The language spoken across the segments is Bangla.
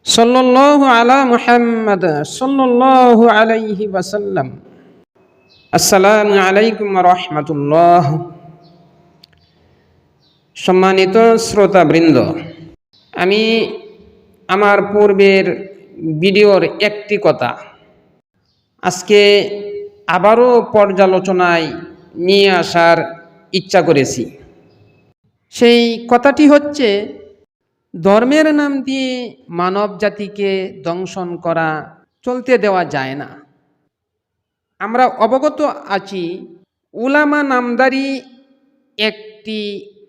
সাল্লাল্লাহু আলা মুহাম্মদ সাল্লাল্লাহু আলাইহি ওয়াসাল্লাম। আসসালামু আলাইকুম ওয়া রাহমাতুল্লাহ। সম্মানিত শ্রোতাবৃন্দ, আমি আমার পূর্বের ভিডিওর একটি কথা আজকে আবারও পর্যালোচনায় নিয়ে আসার ইচ্ছা করেছি। সেই কথাটি হচ্ছে, ধর্মের নাম দিয়ে মানব জাতিকে দংশন করা চলতে দেওয়া যায় না। আমরা অবগত আছি, উলামা নামদারি একটি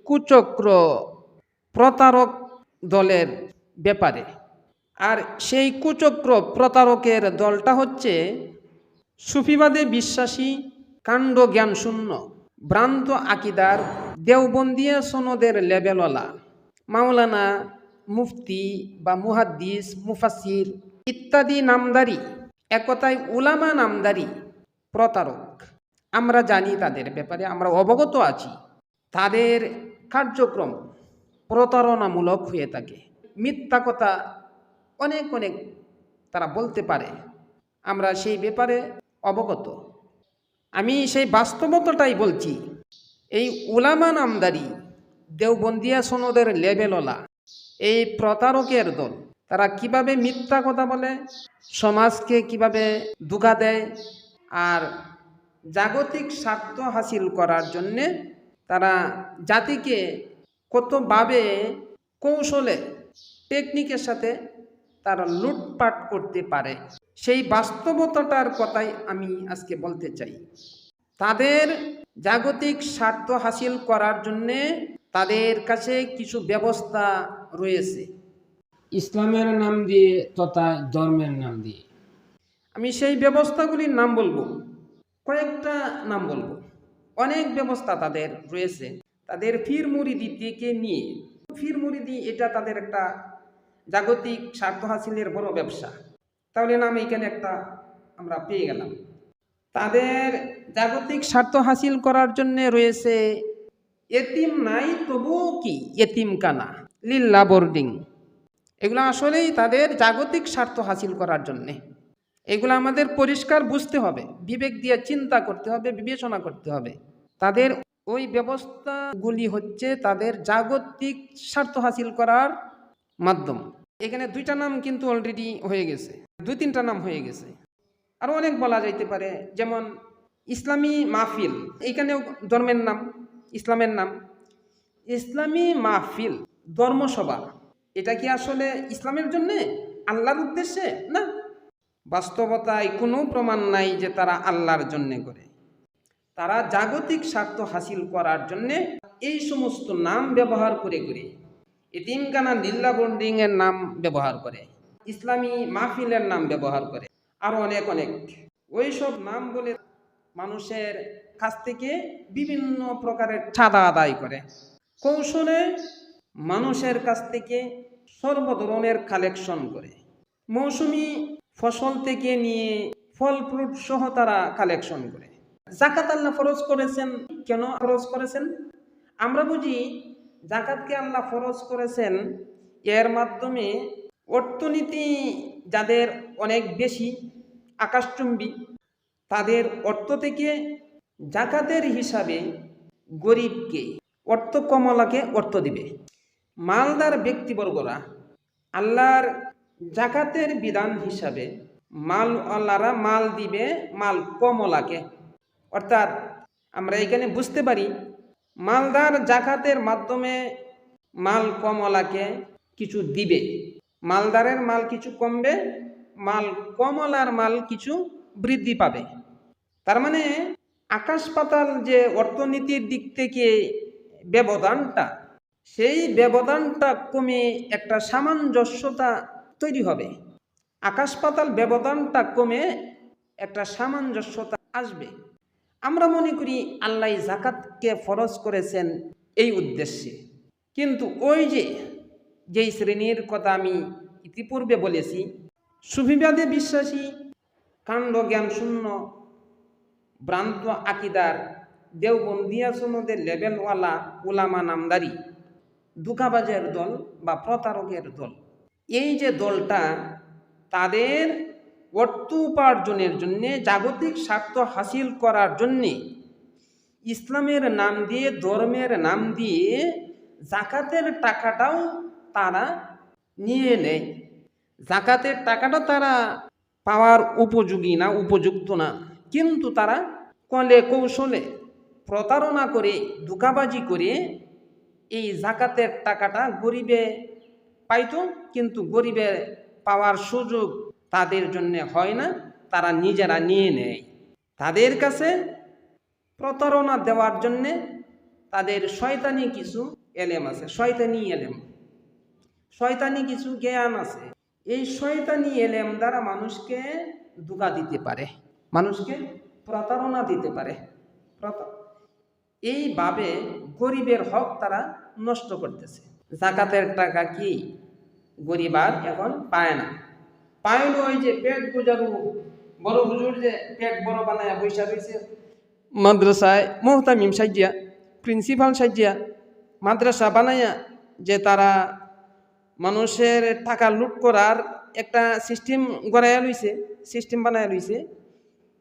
কুচক্র প্রতারক দলের ব্যাপারে। আর সেই কুচক্র প্রতারকের দলটা হচ্ছে সুফিবাদে বিশ্বাসী, কাণ্ড জ্ঞান শূন্য, ভ্রান্ত আকিদার, দেওবন্দিয়া সনদের লেবেলওয়ালা মাওলানা, মুফতি বা মুহাদ্দিস, মুফাসির ইত্যাদি নামদারি, একথায় উলামা নামদারি প্রতারক। আমরা জানি তাদের ব্যাপারে, আমরা অবগত আছি। তাদের কার্যক্রম প্রতারণামূলক হয়ে থাকে। মিথ্যা কথা অনেক অনেক তারা বলতে পারে, আমরা সেই ব্যাপারে অবগত। আমি সেই বাস্তবতাটাই বলছি। এই উলামা নামদারি, দেওবন্দিয়া সনদের লেবেলওয়ালা এই প্রতারকের দল, তারা কিভাবে মিথ্যা কথা বলে, সমাজকে কিভাবে ধোঁকা দেয়, আর জাগতিক স্বার্থ হাসিল করার জন্যে তারা জাতিকে কতভাবে কৌশলে, টেকনিকের সাথে তারা লুটপাট করতে পারে, সেই বাস্তবতাটার কথাই আমি আজকে বলতে চাই। তাদের জাগতিক স্বার্থ হাসিল করার জন্যে তাদের কাছে কিছু ব্যবস্থা রয়েছে, ইসলামের নাম দিয়ে তথা ধর্মের নাম দিয়ে। আমি সেই ব্যবস্থাগুলির নাম বলবো, কয়েকটা নাম বলবো। অনেক ব্যবস্থা তাদের রয়েছে। তাদের ফির মুরিদি থেকে নিয়ে, ফির মুরিদি এটা তাদের একটা জাগতিক স্বার্থ হাসিলের বড় ব্যবসা। তাহলে নাম এইখানে একটা আমরা পেয়ে গেলাম। তাদের জাগতিক স্বার্থ হাসিল করার জন্য রয়েছে এতিম নাই তবুও কি এতিমখানা, লিল্লা বোর্ডিং। এগুলো আসলেই তাদের জাগতিক স্বার্থ হাসিল করার জন্যে। এগুলো আমাদের পরিষ্কার বুঝতে হবে, বিবেক দিয়ে চিন্তা করতে হবে, বিবেচনা করতে হবে। তাদের ওই ব্যবস্থাগুলি হচ্ছে তাদের জাগতিক স্বার্থ হাসিল করার মাধ্যম। এখানে দুইটা নাম কিন্তু অলরেডি হয়ে গেছে, দুই তিনটা নাম হয়ে গেছে, আরও অনেক বলা যাইতে পারে। যেমন ইসলামী মাহফিল, এইখানেও ধর্মের নাম, ইসলামের নাম। ইসলামী মাহফিল, ধর্মসভা, এটা কি আসলে ইসলামের জন্যে, আল্লাহর উদ্দেশ্যে? না, বাস্তবতায় কোনো প্রমাণ নাই যে তারা আল্লাহর জন্যে করে। তারা জাগতিক স্বার্থ হাসিল করার জন্যে এই সমস্ত নাম ব্যবহার করে করে, এতিমখানা, লিল্লা বোর্ডিং এর নাম ব্যবহার করে, ইসলামী মাহফিলের নাম ব্যবহার করে, আরো অনেক অনেক ওইসব নাম বলে মানুষের কাছ থেকে বিভিন্ন প্রকারের চাঁদা আদায় করে, কৌশলে মানুষের কাছ থেকে সর্ব ধরনের কালেকশন করে। মৌসুমি ফসল থেকে নিয়ে ফল ফ্রুট সহ তারা কালেকশন করে। জাকাত আল্লাহ ফরজ করেছেন, কেন ফরজ করেছেন? আমরা বুঝি জাকাতকে আল্লাহ ফরজ করেছেন এর মাধ্যমে অর্থনীতি যাদের অনেক বেশি আকাশচুম্বী, তাদের অর্থ থেকে জাকাতের হিসাবে গরিবকে, অর্থ কমলাকে অর্থ দিবে। মালদার ব্যক্তিবর্গরা আল্লাহর জাকাতের বিধান হিসাবে মাল আল্লাহরা মাল দিবে মাল কমলাকে। অর্থাৎ আমরা এখানে বুঝতে পারি, মালদার জাকাতের মাধ্যমে মাল কমলাকে কিছু দিবে, মালদারের মাল কিছু কমবে, মাল কমলার মাল কিছু বৃদ্ধি পাবে। তার মানে আকাশ পাতাল যে অর্থনীতির দিক থেকে ব্যবধানটা, সেই ব্যবধানটা কমে একটা সামঞ্জস্যতা তৈরি হবে। আকাশ পাতাল ব্যবধানটা কমে একটা সামঞ্জস্যতা আসবে। আমরা মনে করি আল্লাহ জাকাতকে ফরজ করেছেন এই উদ্দেশ্যে, কিন্তু ওই যেই শ্রেণীর কথা আমি ইতিপূর্বে বলেছি, সুফিবাদে বিশ্বাসী, কাণ্ড জ্ঞান শূন্য, ভ্রান্ত আকিদার, দেওবন্দিয়া সনদের লেবেলওয়ালা উলামা নামদারি ধোঁকাবাজের দল বা প্রতারকের দল, এই যে দলটা তাদের অর্থ উপার্জনের জন্যে, জাগতিক স্বার্থ হাসিল করার জন্যে ইসলামের নাম দিয়ে, ধর্মের নাম দিয়ে জাকাতের টাকাটাও তারা নিয়ে নেয়। জাকাতের টাকাটা তারা পাওয়ার উপযোগী না, উপযুক্ত না, কিন্তু তারা কলে কৌশলে প্রতারণা করে, ধোঁকাবাজি করে এই জাকাতের টাকাটা গরিবে পাইতো, কিন্তু গরিবে পাওয়ার সুযোগ তাদের জন্য হয় না, তারা নিজেরা নিয়ে নেয়। তাদের কাছে প্রতারণা দেওয়ার জন্যে তাদের শয়তানি কিছু এলেম আছে, শয়তানি এলেম, শয়তানি কিছু জ্ঞান আছে। এই শয়তানি এলেম দ্বারা মানুষকে ধোঁকা দিতে পারে, মানুষকে প্রতারণা দিতে পারে। এইভাবে গরিবের হক তারা নষ্ট করতেছে। জাকাতের টাকা কি গরিব আর এখন পায় না, পাইল ওই যে পেট গুজারু বড় হুজুর যে পেট বড় বানায় বৈশা রয়েছে মাদ্রাসায়, মোহতামিম সাজিয়া, প্রিন্সিপাল সাজিয়া, মাদ্রাসা বানাইয়া যে তারা মানুষের টাকা লুট করার একটা সিস্টেম গড়াইয়া লইছে, সিস্টেম বানাইয়া লইছে।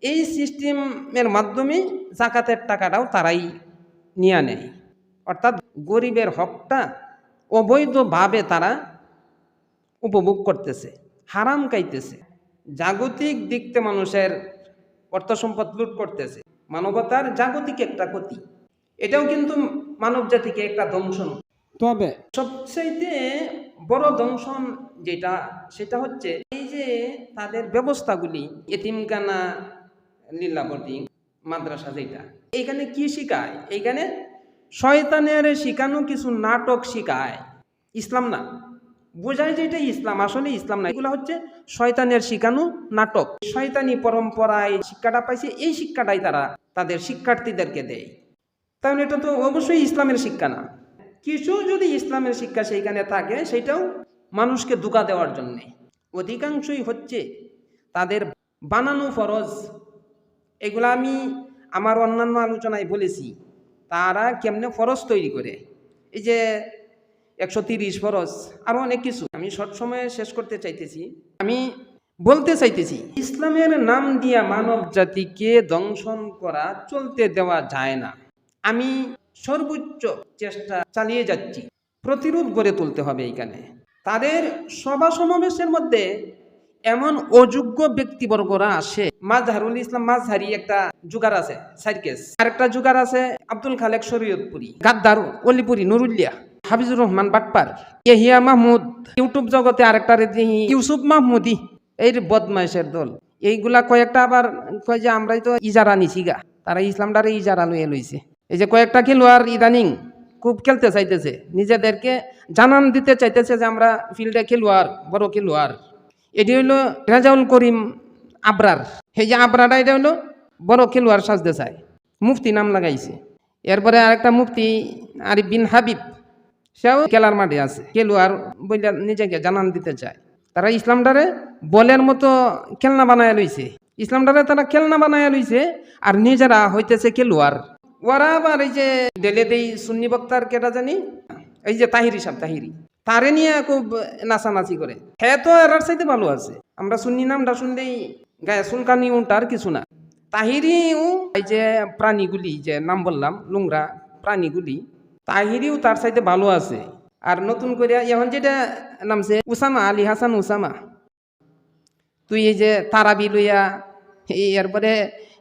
এই সিস্টেমের মাধ্যমে জাকাতের টাকাটাও তারাই নিয়ে নেয়, অর্থাৎ গরিবের হকটা অবৈধভাবে তারা উপভোগ করতেছে, হারাম খাইতেছে। জাগতিক দিকতে মানুষের অর্থ সম্পদ লুট করতেছে, মানবতার জাগতিক একটা ক্ষতি। এটাও কিন্তু মানব জাতিকে একটা দংশন। তবে সবচাইতে বড় দংশন যেটা, সেটা হচ্ছে এই যে তাদের ব্যবস্থাগুলি, এতিমখানা, লীলা বোর্ডিং, মাদ্রাসা, যেটা এইখানে কি শিখায়, এইখানে শয়তানের শিখানো কিছু নাটক শিখায়, ইসলাম না। বোঝায় যে এটা ইসলাম, আসলে ইসলাম না, এগুলো হচ্ছে শয়তানের শিখানো নাটক। শয়তানি পরম্পরায় শিক্ষাটা পাইছে, এই শিক্ষাটাই তারা তাদের শিক্ষার্থীদেরকে দেয়। তাহলে এটা তো অবশ্যই ইসলামের শিক্ষা না। কিছু যদি ইসলামের শিক্ষা সেইখানে থাকে, সেটাও মানুষকে ধোঁকা দেওয়ার জন্যে। অধিকাংশই হচ্ছে তাদের বানানো ফরজ। এগুলো আমি আমার অন্যান্য আলোচনায় বলেছি, তারা কেমনে ফরজ তৈরি করে। এই যে 130 ফরজ, আরো অনেক কিছু। আমি শর্ট সময়ে শেষ করতে চাইতেছি। আমি বলতে চাইতেছি, ইসলামের নাম দিয়া মানব জাতিকে দংশন করা চলতে দেওয়া যায় না। আমি সর্বোচ্চ চেষ্টা চালিয়ে যাচ্ছি, প্রতিরোধ গড়ে তুলতে হবে। এইখানে তাদের সভা সমাবেশের মধ্যে এমন অযোগ্য ব্যক্তিবর্গরা আসে। মাজহারুল ইসলাম মাজহারি একটা জুগার আছে, সার্কেস। আরেকটা জুগার আছে আব্দুল খালেক শরীয়তপুরি, গাদ্দার অলিপুরি, নুরুল্লিয়া, হাফিজুর রহমান বাটপার, ইয়াহিয়া মাহমুদ। ইউটিউব জগতে আরেকটা ইউসুফ মাহমুদি। এই বদমাইশের দল এইগুলা কয়েকটা আবার কয় যে আমরাই তো ইজারা নিছি গা, তারা ইসলামটারে ইজারা লইয়া লইছে। এই যে কয়েকটা খেলোয়াড় ইদানিং খুব খেলতে চাইতেছে, নিজেদেরকে জানান দিতে চাইতেছে যে আমরা ফিল্ডে খেলোয়াড়, বড় খেলোয়াড়। এটি হইলো রেজাউল করিম আবরার। এই যে আবরারটা, এটা হইলো বড় খেলোয়াড় সাজতে চায়, মুফতি নাম লাগাইছে। এরপরে আরেকটা মুফতি আরিফ বিন হাবিব, সেও খেলার মাঠে আছে, খেলোয়াড় বইলা নিজেকে জানান দিতে চায়। তারা ইসলামটারে বলের মতো খেলনা বানায় লইছে, ইসলামটারে তারা খেলনা বানায় লইছে, আর নিজেরা হইতেছে খেলোয়াড়। ওরা আবার এই যে ডেলেতেই সুন্নি বক্তার কেটা জানি, এই যে তাহিরি সাহেব, তাহিরি, তারে নিয়ে খুব নাচানাচি করে। হ্যাঁ, তো এরার চাইতে ভালো আছে। আমরা সুন্নি নামটা শুনলেই গায়ে চুলকানি উল্টার কিছু না। তাহিরিও এই যে প্রাণীগুলি যে নাম বললাম, লুংরা প্রাণীগুলি, তাহিরিও তার চাইতে ভালো আছে। আর নতুন করে এখন যেটা নামছে উসামা, আলী হাসান উসামা, তুই এই যে তারাবি লইয়া, এরপরে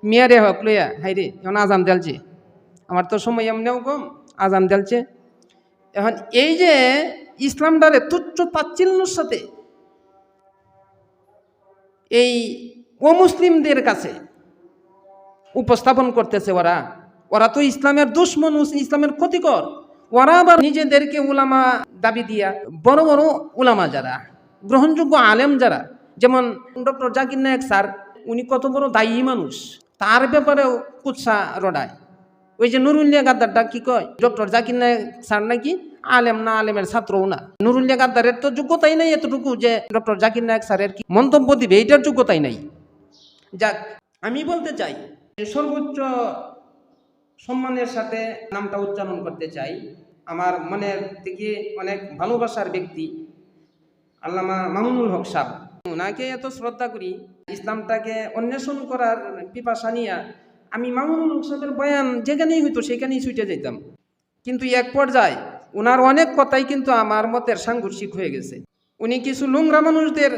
মিয়ারে হক লইয়া, হাই রে এখন আজান দেলছে, আমার তো সময় এমনিও কম, আজান দেলছে। এখন এই যে ইসলামটারে তুচ্ছ তাচ্ছিল্যর সাথে এই অমুসলিমদের কাছে উপস্থাপন করতেছে, ওরা ওরা তো ইসলামের দুশ্মন, ইসলামের ক্ষতিকর। ওরা আবার নিজেদেরকে উলামা দাবি দিয়া, বড় বড় উলামা যারা, গ্রহণযোগ্য আলেম যারা, যেমন ডক্টর জাকির নায়েক স্যার, উনি কত বড় দায়ী মানুষ, তার ব্যাপারেও কুৎসা রডায়। ওই যে নুরুল্লিয়া গাদ্দারটা কি কয়, ডক্টর জাকির নায়েক স্যার নাকি আলেম না, আলেমের ছাত্রও না। নুরুল্লিয়া গাদ্দারের তো যোগ্যতাই নাই এতটুকু যে ডক্টর জাকির নায়েক স্যারের কি মন্তব্য দিবে, এইটার যোগ্যতাই নাই। যাক, আমি বলতে চাই, সর্বোচ্চ সম্মানের সাথে নামটা উচ্চারণ করতে চাই। আমার মনের থেকে অনেক ভালোবাসার ব্যক্তি, আল্লামা মামুনুল হক সাহেব, ওনাকে এত শ্রদ্ধা করি, ইসলামটাকে অন্বেষণ করার পিপাসা নিয়ে আমি মামুনুল হক সাহেবের বয়ান যেখানেই হইতো সেখানেই ছুটে যেতাম। কিন্তু এক পর্যায়ে ওনার অনেক কথাই কিন্তু আমার মতের সাংঘর্ষিক হয়ে গেছে। উনি কিছু নোংরা মানুষদের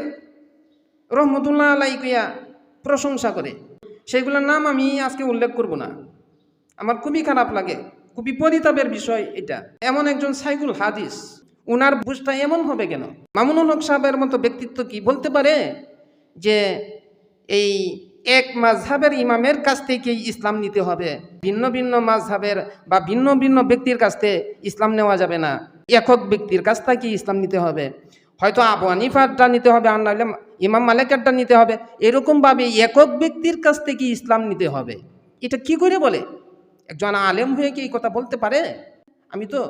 রহমতুল্লাহ আলাইহিয়া প্রশংসা করে, সেগুলোর নাম আমি আজকে উল্লেখ করব না। আমার খুবই খারাপ লাগে, খুবই পরিতাপের বিষয় এটা। এমন একজন সাইকুল হাদিস, উনার বুঝটা এমন হবে কেন? মামুনুল হক সাহেবের মতো ব্যক্তিত্ব কি বলতে পারে যে এই এক মাযহাবের ইমামের কাছ থেকেই ইসলাম নিতে হবে, ভিন্ন ভিন্ন মাযহাবের বা ভিন্ন ভিন্ন ব্যক্তির কাছ থেকে ইসলাম নেওয়া যাবে না, একক ব্যক্তির কাছ থেকে ইসলাম নিতে হবে, হয়তো আবু হানিফারটা নিতে হবে আর নাহলে ইমাম মালিকেরটা নিতে হবে, এরকমভাবে একক ব্যক্তির কাছ থেকে ইসলাম নিতে হবে? এটা কি করে বলে? একজন আলেম হয়ে কি এই কথা বলতে পারে? আমি তো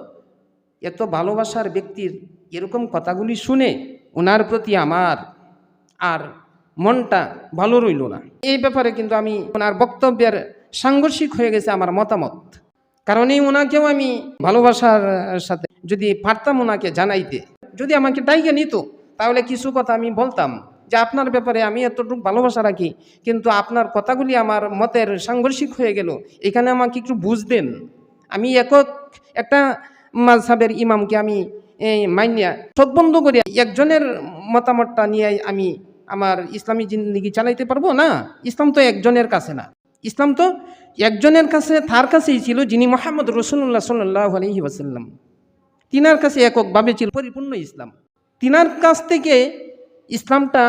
এত ভালোবাসার ব্যক্তির এরকম কথাগুলি শুনে ওনার প্রতি আমার আর মনটা ভালো রইল না। এই ব্যাপারে কিন্তু আমি ওনার বক্তব্যের সাংঘর্ষিক হয়ে গেছে আমার মতামত। কারণ এই ওনাকেও আমি ভালোবাসার সাথে যদি পারতাম ওনাকে জানাইতে, যদি আমাকে ডাইকে নিত, তাহলে কিছু কথা আমি বলতাম যে আপনার ব্যাপারে আমি এতটুকু ভালোবাসা রাখি, কিন্তু আপনার কথাগুলি আমার মতের সাংঘর্ষিক হয়ে গেল, এখানে আমাকে একটু বুঝতেন। আমি একক একটা মাযহাবের ইমামকে আমি মাইনিয়া চোখ বন্ধ করে একজনের মতামতটা নিয়ে আমি আমার ইসলামী জিন্দেগি চালাইতে পারবো না? ইসলাম তো একজনের কাছে না, ইসলাম তো একজনের কাছে, তার কাছেই ছিল যিনি মুহাম্মদ রাসূলুল্লাহ সাল্লাল্লাহু আলাইহি ওয়াসাল্লাম। তিনার কাছে এককভাবে ছিল পরিপূর্ণ ইসলাম। তিনার কাছ থেকে ইসলামটা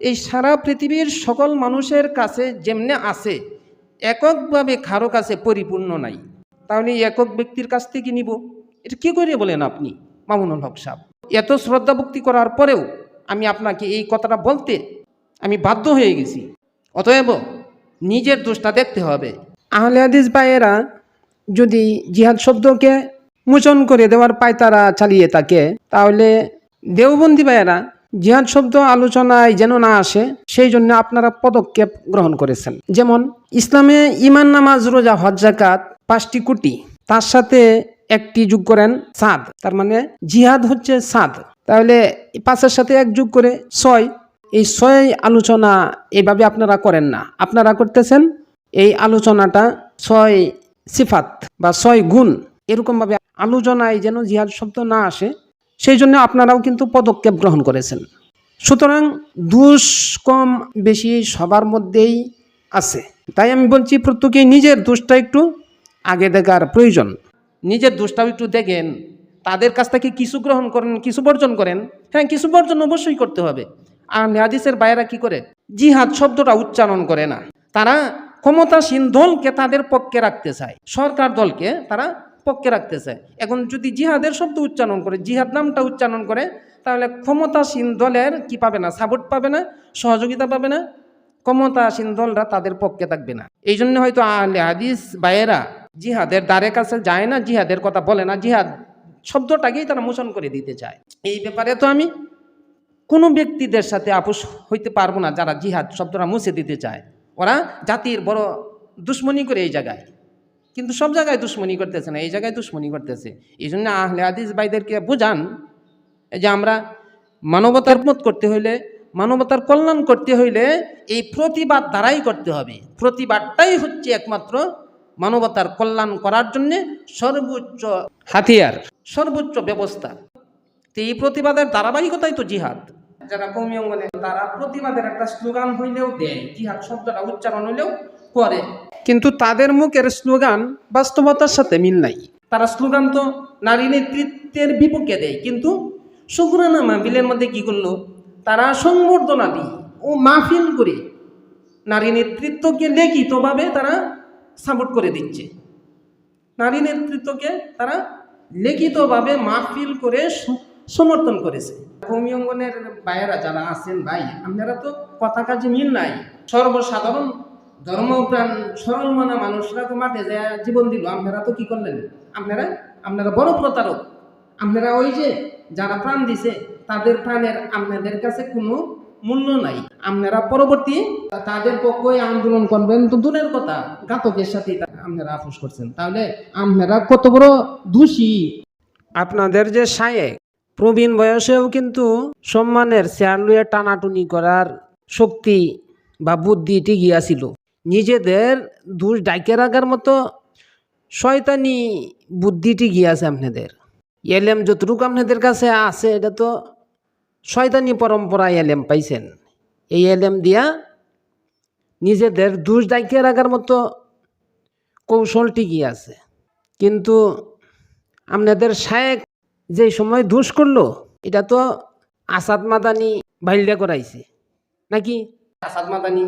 এই সারা পৃথিবীর সকল মানুষের কাছে যেমনে আছে, এককভাবে কারো কাছে পরিপূর্ণ নাই। তাহলে একক ব্যক্তির কাছ থেকে নিব, এটা কি করে বলেন আপনি মামুনুল হক সাহেব? এত শ্রদ্ধা ভক্তি করার পরেও আমি আপনাকে এই কথাটা বলতে আমি বাধ্য হয়ে গেছি। অতএব নিজের দোষটা দেখতে হবে। আহলে হাদিস ভাইয়েরা যদি জিহাদ শব্দকে মোচন করে দেওয়ার পায়তারা চালিয়ে থাকে, তাহলে দেওবন্দি ভাইয়েরা জিহাদ শব্দ আলোচনায় যেন না আসে সেই জন্য আপনারা পদক্ষেপ গ্রহণ করেছেন। যেমন ইসলামে ঈমান, নামাজ, রোজা, হজ, যাকাত 5টি কোটি, তার সাথে একটি যোগ করেন সাদ, তার মানে জিহাদ হচ্ছে সাদ। তাহলে 5-এর সাথে 1 যোগ করে 6। এই 6 আলোচনা এইভাবে আপনারা করেন না, আপনারা করতেছেন এই আলোচনাটা 6 সিফাত বা 6 গুণ, এরকমভাবে আলোচনায় যেন জিহাদ শব্দ না আসে সেই জন্য আপনারাও কিন্তু পদক্ষেপ গ্রহণ করেছেন। সুতরাং দোষ কম বেশি সবার মধ্যেই আছে, তাই আমি বলছি প্রত্যেকেই নিজের দোষটা একটু আগে দেখার প্রয়োজন। নিজের দোষটাও একটু দেখেন, তাদের কাছ থেকে কিছু গ্রহণ করেন, কিছু বর্জন করেন। হ্যাঁ, কিছু বর্জন অবশ্যই করতে হবে। আর হাদিসের বাইরা কি করে? জিহাদ শব্দটা উচ্চারণ করে না। তারা ক্ষমতাসীন দলকে তাদের পক্ষে রাখতে চায়, সরকার দলকে তারা পক্ষে রাখতে চায়। এখন যদি জিহাদের শব্দ উচ্চারণ করে, জিহাদ নামটা উচ্চারণ করে, তাহলে ক্ষমতাসীন দলের কি পাবে না? সাপোর্ট পাবে না, সহযোগিতা পাবে না, ক্ষমতাসীন দলরা তাদের পক্ষে থাকবে না। এই জন্য হয়তো আহলে হাদিস ভাইয়েরা জিহাদের দ্বারে কাছে যায় না, জিহাদের কথা বলে না, জিহাদ শব্দটাকেই তারা মোচন করে দিতে চায়। এই ব্যাপারে তো আমি কোনো ব্যক্তিদের সাথে আপোষ হইতে পারবো না যারা জিহাদ শব্দটা মুছে দিতে চায়। ওরা জাতির বড় দুশ্মনী করে এই জায়গায়, কিন্তু সব জায়গায় দুশ্মনী করতেছে না, এই জায়গায় দুশ্মনী করতেছে। এই জন্য আহলে হাদিস ভাইদেরকে বোঝান যে আমরা মানবতার মত করতে হইলে, মানবতার কল্যাণ করতে হইলে এই প্রতিবাদ দ্বারাই করতে হবে। প্রতিবাদটাই হচ্ছে একমাত্র মানবতার কল্যাণ করার জন্য সর্বোচ্চ হাতিয়ার, সর্বোচ্চ ব্যবস্থা। তো এই প্রতিবাদের ধারাবাহিকতাই তো জিহাদ। যারা কওমি অঙ্গনে তারা প্রতিবাদের একটা স্লোগান হইলেও দেয়, জিহাদ শব্দটা উচ্চারণ হইলেও করে, কিন্তু তাদের মুখের স্লোগান বাস্তবতার সাথে মিল নাই। তারা স্লোগান তো নারী নেতৃত্বের বিপক্ষে দেয়, কিন্তু শুকরানা মাহফিলের মধ্যে কি করলো? তারা সংবর্ধনা দিয়ে ও মাহফিল করে নারী নেতৃত্বকে লিখিতভাবে তারা সাপোর্ট করে দিচ্ছে। নারী নেতৃত্বকে তারা লিখিতভাবে মাহফিল করে সমর্থন করেছে। কওমি অঙ্গনের ভাইয়েরা যারা আছেন ভাই, আপনারা তো কথা কাজে মিল নাই। সর্বসাধারণ ধর্মপ্রাণ সরল মনা মানুষরা তো মাঠে যায় জীবন দিল, আপনারা তো কি করলেন? আপনারা বড় প্রতারক। আপনারা ওই যে যারা প্রাণ দিছে তাদের প্রাণের আপনাদের কাছে কোনো মূল্য নাই। আপনারা পরবর্তী তাদের পক্ষে আন্দোলন করবেন তো দূরের কথা, ঘাতকের সাথে আপনারা আপোষ করছেন। তাহলে আপনারা কত বড় দোষী। আপনাদের যে শায়েখ প্রবীণ বয়সেও কিন্তু সম্মানের চেয়ার লইয়া টানাটুনি করার শক্তি বা বুদ্ধি টিকি আছিল। নিজেদের দোষ ডাইকে রাখার মতো শয়তানি বুদ্ধি টিকি আছে আপনাদের। এলেম যতটুকু আপনাদের কাছে আছে এটা তো শয়তানি পরম্পরায় এলেম পাইছেন। এই এলেম দিয়া নিজেদের দোষ ডাইকে রাখার মতো কৌশল টিকি আছে। কিন্তু আপনাদের শায়েক যে সময় দোষ করলো এটা তো আসাদ মাদানি বাইলটা করাইছে নাকি? আসাদ মাদানি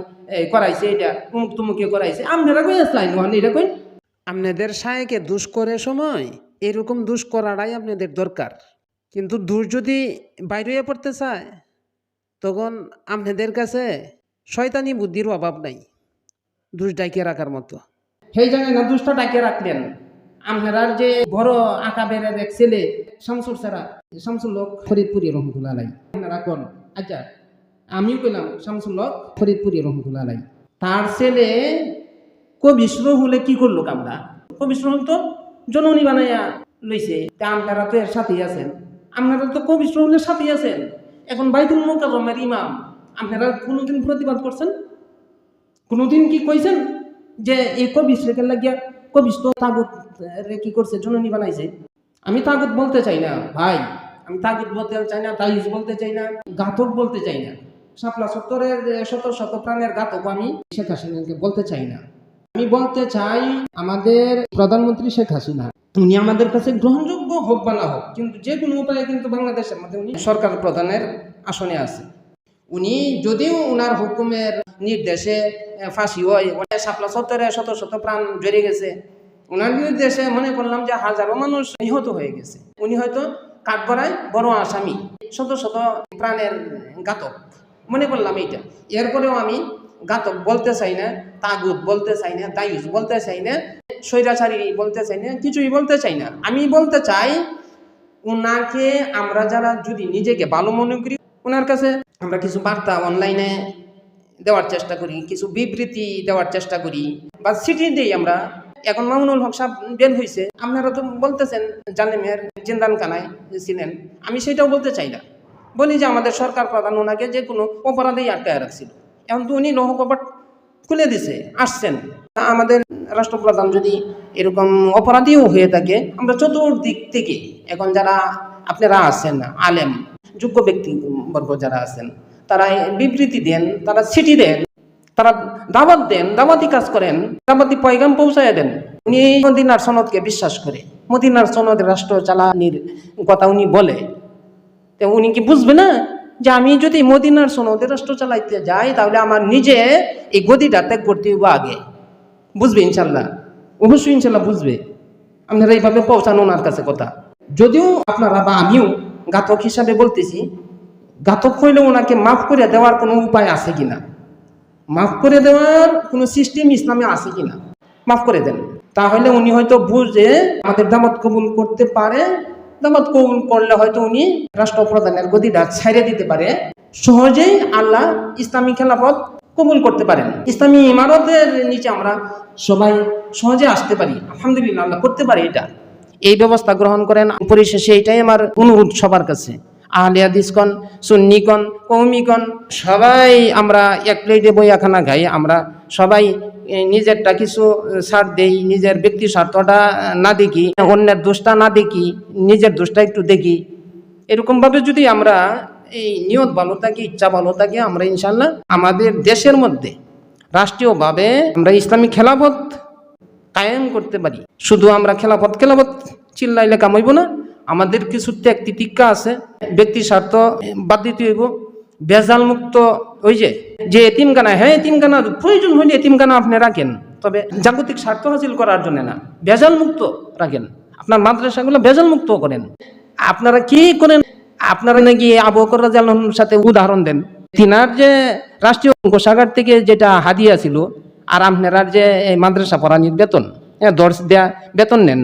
করাইছে, এটা মুখ তুমুকে করাইছে। আপনারা কই আসলেন এটা কই? আপনাদের শায়েকে দোষ করে সময় এরকম দোষ করাটাই আপনাদের দরকার। কিন্তু দোষ যদি বাইরে পড়তে চায় তখন আপনাদের কাছে শয়তানি বুদ্ধির অভাব নাই দোষ ডাইকে রাখার মতো। সেই জায়গায় না দোষটা ডাইকে রাখলেন। আপনার যে বড় আঁকা বেড়ের এক ছেলে শামসুর সারা, শামসুল লোক ফরিদপুরি রহমতুল্লাহ আলাই, আপনারা কোন? আচ্ছা আমিও কইলাম শামসুল লোক ফরিদপুরি রহমতুল্লাহ আলাই। তার ছেলে কবি হলে কি করলো কামটা? কবি তো জননী বানাইয়া লইছে। আপনারা তো এর সাথেই আছেন, আপনারা তো কবি হলের সাথেই আছেন। এখন বাইতুল মুকাররমের ইমাম আপনারা কোনোদিন প্রতিবাদ করছেন? কোনোদিন কি কইছেন যে এই কবি রেখে লাগিয়া কবি তো তাগুত কি করছে, জননী বানাইছে? আমি তাগুত বলতে চাই না ভাই, আমি তাগুত বলতে চাই না, তাইজ বলতে চাই না, ঘাতক বলতে চাই না। শাপলা চত্বরের শত শত প্রাণের ঘাতক আমি শেখ হাসিনাকে বলতে চাই না। আমি বলতে চাই আমাদের প্রধানমন্ত্রী শেখ হাসিনা, উনি আমাদের কাছে গ্রহণযোগ্য হোক বা না হোক, কিন্তু যে কোনো উপায়ে কিন্তু বাংলাদেশের মধ্যে উনি সরকার প্রধানের আসনে আছে। উনি যদিও উনার হুকুমের নির্দেশে ফাঁসি হয়, শাপলা চত্বরে শত শত প্রাণ জড়ে গেছে, উনার নির্দেশে মনে করলাম যে হাজারো মানুষ নিহত হয়ে গেছে, উনি হয়তো কাঠগড়ায় বড় আসামি, শত শত প্রাণের ঘাতক মনে করলাম এইটা। এরপরেও আমি ঘাতক বলতে চাই না, তাগুত বলতে চাই না, দায়ুস বলতে চাই না, স্বৈরাচারী বলতে চাই না, কিছুই বলতে চাই না। আমি বলতে চাই উনাকে আমরা যারা যদি নিজেকে ভালো মনে করি, ওনার কাছে আমরা কিছু বার্তা অনলাইনে দেওয়ার চেষ্টা করি, কিছু বিবৃতি দেওয়ার চেষ্টা করি বা চিঠি দিই আমরা। এখন মামুনুল হক সাহেব বের হয়েছে, আপনারা তো বলতেছেন জালেমের জিন্দানখানায় ছিলেন, আমি সেটাও বলতে চাই না। বলি যে আমাদের সরকার প্রধান ওনাকে যে কোনো অপরাধেই আটকায় রাখছিল, এখন তো উনি লৌহ কপাট খুলে দিছে, আসছেন। আমাদের রাষ্ট্রপ্রধান যদি এরকম অপরাধীও হয়ে থাকে, আমরা চতুর্দিক থেকে এখন যারা আপনারা আছেন আলেম যোগ্য ব্যক্তিবর্গ যারা আছেন, তারা বিবৃতি দেন, তারা চিঠি দেন, তারা দাওয়াত দেন, দাওয়াতি কাজ করেন, দাওয়াতি পয়গাম পৌঁছায় দেন। উনি মদিনার সনদকে বিশ্বাস করে, মদিনার সনদের রাষ্ট্র চালানির কথা উনি বলে, তো উনি কি বুঝবে না যে আমি যদি মদিনার সনদের রাষ্ট্র চালাইতে যাই তাহলে আমার নিজে এই গদিটা ত্যাগ করতে হইব আগে? বুঝবে ইনশাল্লাহ, অবশ্যই ইনশাল্লাহ বুঝবে। আপনারা এইভাবে পৌঁছানো ওনার কাছে কথা। যদিও আপনারা বা আমিও ঘাতক হিসাবে বলতেছি, ঘাতক হইলে ওনাকে মাফ করে দেওয়ার কোনো উপায় আছে কিনা, মাফ করে দেওয়ার কোনো সিস্টেম ইসলামে আছে কিনা, মাফ করে দেন। তাহলে উনি হয়তো বুঝে আমাদের দাওয়াত কবুল করতে পারে, দাওয়াত কবুল করলে হয়তো উনি রাষ্ট্রপ্রধানের গদিটা ছেড়ে দিতে পারে, সহজেই আল্লাহ ইসলামী খেলাফত কবুল করতে পারেন। ইসলামী ইমারতের নিচে আমরা সবাই সহজে আসতে পারি, আলহামদুলিল্লাহ আল্লাহ করতে পারে এটা। এই ব্যবস্থা গ্রহণ করেন। পরিশেষে এটাই আমার অনুরোধ সবার কাছে, আহলে হাদিসকন, সুন্নিকন, কওমিকন, সবাই আমরা এক প্লেটে বইয়া খানা খাই, আমরা সবাই নিজেরটা কিছু ছাড় দেই, নিজের ব্যক্তি স্বার্থটা না দেখি, অন্যের দোষটা না দেখি, নিজের দোষটা একটু দেখি। এরকমভাবে যদি আমরা এই নিয়ত ভালো থাকি, ইচ্ছা ভালো থাকি, আমরা ইনশাল্লাহ আমাদের দেশের মধ্যে রাষ্ট্রীয়ভাবে আমরা ইসলামী খেলাফত কায়েম করতে পারি। শুধু আমরা খেলাফত খেলাফত চিল্লাইলে কাম হইব না, আমাদের কিছু ত্যাগ তিতিক্ষা আছে, ব্যক্তি স্বার্থ বাদ দিতে হইব, বেজাল মুক্ত। ওই যে এতিমখানা, হ্যাঁ এতিমখানা প্রয়োজন হইলে এতিমখানা আপনি রাখেন, তবে জাগতিক স্বার্থ হাসিল করার জন্য না, বেজাল মুক্ত রাখেন। আপনার মাদ্রাসাগুলো বেজাল মুক্ত করেন। আপনারা কি করেন? আপনারা নাকি আবু বকর রাদিয়াল্লাহু আনহুর সাথে উদাহরণ দেন, তিনার যে রাষ্ট্রীয় কোষাগার থেকে যেটা হাদিয়া ছিল, আর আপনারা যে মাদ্রাসা পড়ানির বেতন, দর্শ দেয়া বেতন নেন,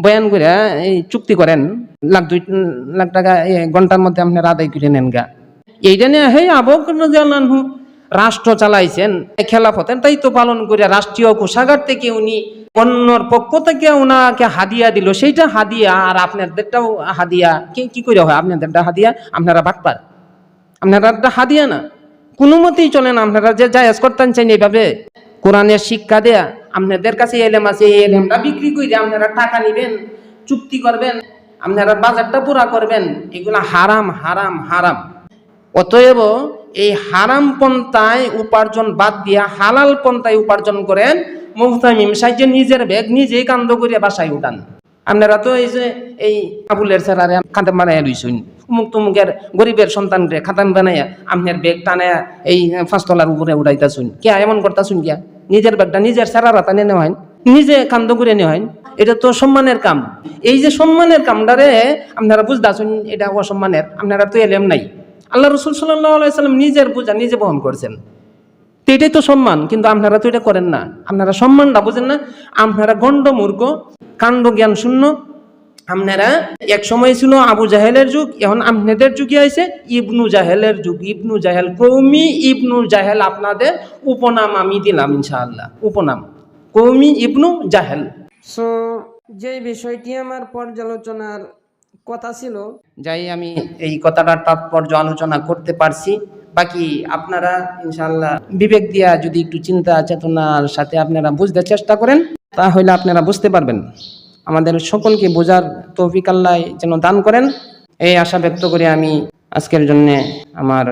বয়ান করে এই চুক্তি করেন, $1-2 লাখ টাকা ঘন্টার মধ্যে আপনারা আদায় করে নেন গা। এইটা নিয়ে হে আবু বকর রাদিয়াল্লাহু আনহু রাষ্ট্র চালাইছেন, খেলাফতের দায়িত্ব পালন করে রাষ্ট্রীয় কোষাগার থেকে উনি অন্যর পক্ষ থেকে ওনাকে হাদিয়া দিল, সেইটা হাদিয়া আর আপনাদেরটাও হাদিয়া, কি করে হয়? আপনাদেরটা হাদিয়া, আপনারা বাটপার, আপনারা হাদিয়া না, কোনো মতেই চলে না। আপনারা যে জায়েজ করতেন চাই এইভাবে কোরআনের শিক্ষা দেয়া, আপনাদের কাছে এলেম আছে, এই এলেমটা বিক্রি করে আপনারা টাকা নিবেন, চুক্তি করবেন, আপনারা বাজারটা পুরা করবেন, এগুলা হারাম হারাম হারাম। অতএব এই হারাম পন্থায় উপার্জন বাদ দিয়া হালাল পন্থায় উপার্জন করেন। মুহতামিম সাহেব নিজের ব্যাগ নিজেই কান্দ করিয়া বাসায় উঠান। আপনারা তো এই যে এই কাবুলের স্যারারে খাতাম বানাইয়া লইছেন, উমুক তুমুকের গরিবের সন্তানরে খাতাম বানাইয়া আপনার ব্যাগ টানায়া এই 5 তলার উপরে উঠাইতেছুন। কে এমন করতেছুন? কিয়া নিজের ব্যাগটা নিজের স্যারারা টানে নেওয়া হয়, নিজে কান্দ করে নেওয়া হয়। এটা তো সম্মানের কাম। এই যে সম্মানের কামটারে আপনারা বুঝতেছুন এটা অসম্মানের, আপনারা তো এলেম নাই। আল্লাহ রাসূল সাল্লাল্লাহু আলাইহি ওয়াসাল্লাম নিজের বোঝা নিজে বহন করছেন, তো এটাই তো সম্মান। কিন্তু আপনারা তো এটা করেন না, আপনারা সম্মানটা বুঝেন না, আপনারা গণ্ড মূর্খ, কাণ্ড জ্ঞান শূন্য। আপনারা এক সময় ছিল আবু জাহেলের যুগ, এখন আপনাদের যুগে আছে ইবনু জাহেলের যুগ। ইবনু জাহেল, কৌমি ইবনু জাহেল আপনাদের উপনাম আমি দিলাম ইনশাআল্লাহ, উপনাম কৌমি ইবনু জাহেল। সো যে বিষয়টি আমার পর্যালোচনার কথা ছিল, যাই আমি এই কথাটার তাৎপর্য আলোচনা করতে পারছি। বাকি আপনারা ইনশাআল্লাহ বিবেক দিয়া যদি একটু চিন্তা চেতনার সাথে আপনারা বুঝতে চেষ্টা করেন, তাহলে আপনারা বুঝতে পারবেন। আমাদের সকলকে বোঝার তৌফিক আল্লাহ যেন দান করেন, এই আশা ব্যক্ত করে আমি আজকের জন্য আমার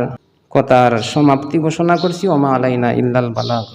কথার সমাপ্তি ঘোষণা করছি। ওমা আলাইনা ইল্লাল বালাগ।